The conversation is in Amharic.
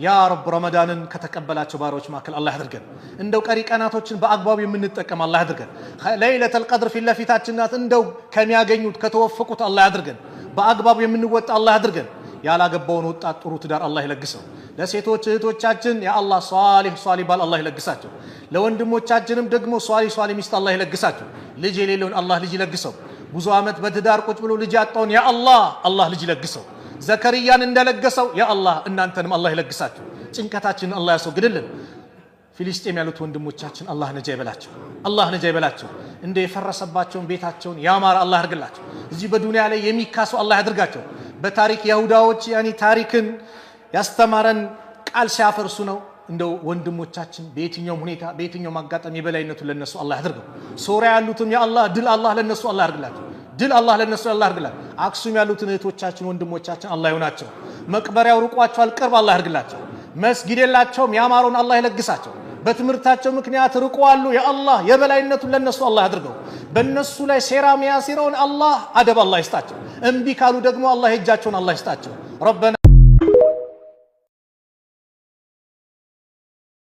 ያ ረብ ረመዳንን ከተቀበላቸው ባሮች ማከል አላህ ያድርገን። እንደው ቀሪ ቀናቶችን በአግባቡ የምንጠቀም አላህ ያድርገን። ለይለቱል ቀድር ፊት ናት። እንደው ከሚያገኙት ከተወፈቁት አላህ ያድርገን። በአግባቡ የምንወጣ አላህ ያድርገን። ያላገባውን ወጣት ጥሩ ትዳር አላህ ይለግሰው። ለሴቶች እህቶቻችን ያ አላህ ሷሊህ ባል አላህ ይለግሳቸው። ለወንድሞቻችንም ደግሞ ሷሊህ ሚስት አላህ ይለግሳቸው። ልጅ የሌለውን አላህ ልጅ ይለግሰው። ብዙ ዓመት በትዳር ቁጭ ብሎ ልጅ ያጣውን ያ አላህ ልጅ ይለግሰው። ዘከርያን እንደለገሰው ያ አላህ እናንተንም አላህ ይለግሳችሁ። ጭንቀታችንን አላህ ያስወግድልን። ፊልስጤም ያሉት ወንድሞቻችን አላህ ነጃ ይበላቸው። እንደ የፈረሰባቸውን ቤታቸውን ያማረ አላህ ያድርግላቸው። እዚህ በዱንያ ላይ የሚካሱ አላህ ያድርጋቸው። በታሪክ ይሁዳዎች ታሪክን ያስተማረን ቃል ሲያፈርሱ ነው። እንደው ወንድሞቻችን በየትኛውም ሁኔታ በየትኛውም አጋጣሚ የበላይነቱን ለነሱ አላህ ያድርገው። ሶሪያ ያሉትም ያ አላህ ድል አላህ ለነሱ አላህ ያድርግላቸው። አክሱም ያሉትን እህቶቻችን ወንድሞቻችን አላህ ይሆናቸው። መቅበሪያው ርቋቸዋል፣ ቅርብ አላህ ያድርግላቸው። መስጊድ የላቸውም፣ ያማረውን አላህ ይለግሳቸው። በትምህርታቸው ምክንያት ርቀዋሉ፣ ያ አላህ የበላይነቱን ለነሱ አላህ ያድርገው። በነሱ ላይ ሴራ ሚያሲረውን አላህ አደብ አላህ ይስጣቸው። እምቢ ካሉ ደግሞ አላህ እጃቸውን አላህ ይስጣቸው። ረበና